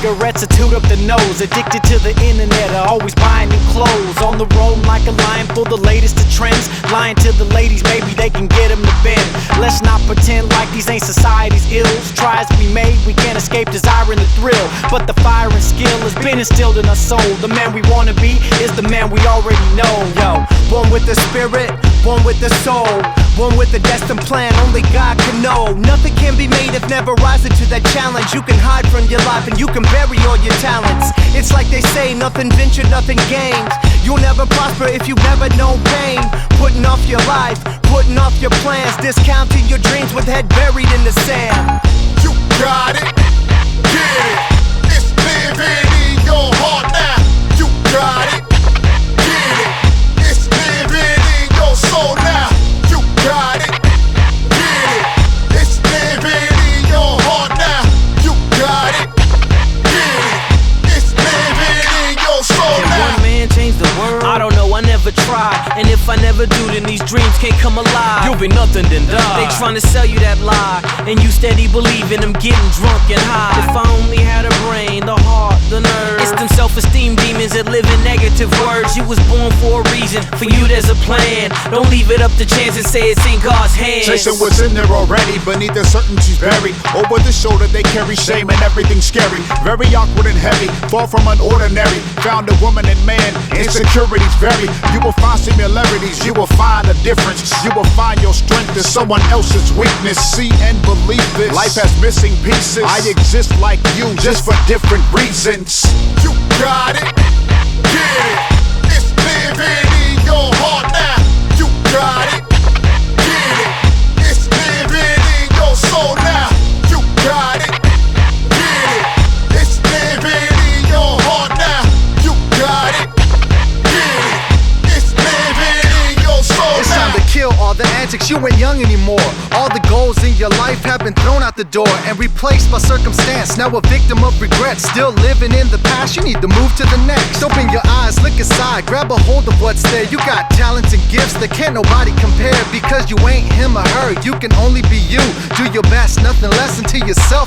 cigarettes or toot up the nose. Addicted to the internet, always buying new clothes. On the road like a lion for the latest of trends. Lying to the ladies, maybe they can get them to bend. Let's not pretend like these ain't society's ills. Try as we may, we can't escape desiring the thrill. But the fire and skill has been instilled in our soul. The man we wanna be is the man we already know. Yo, born with the spirit, born with the soul, born with a destined plan, only God can know. Nothing can be made if never rising to that challenge. You can hide from your life and you can bury all your talents. It's like they say, nothing ventured, nothing gained. You'll never prosper if you've never known pain. Putting off your life, putting off your plans, discounting your dreams with head buried in the sand. You got it, get it. It's living in your heart now. You got it, get it. It's living in your soul now. You got it, get it. It's living in your heart now. You got it, get it. It's living in your soul Can now. one man change the world? I don't know, I never tried. And if I never do, then these dreams can't come alive. You'll be nothing then die. They trying to sell you that lie, and you steady believing them getting drunk and high. If I only had a brain, the heart, the nerve. It's them self-esteem demons that live in negative words. You was born for a reason, for you there's a plan. Don't leave it up to chance and say it's in God's hands. Chasing what's in there already, beneath the certainties buried. Over the shoulder they carry shame and everything scary. Very awkward and heavy, far from unordinary. Found a woman and man, insecurities vary. You will find similarities, you will find a difference. You will find your strength in someone else's weakness. See and believe this, life has missing pieces. I exist like you, just for different reasons. You got it, get it. It's living in your heart now. You got it, get it. It's living in your soul now. You got it, get it. It's living in your heart now. You got it, get it. It's living in your soul It's now. time to kill all the antics, you ain't young anymore. All the goals in your life have been thrown out the door and replaced by circumstance. Now a victim of regret, still living in the past. You need to move to the next. Open your eyes, look inside, grab a hold of what's there. You got talents and gifts that can't nobody compare. Because you ain't him or her, you can only be you. Do your best, nothing less, until yourself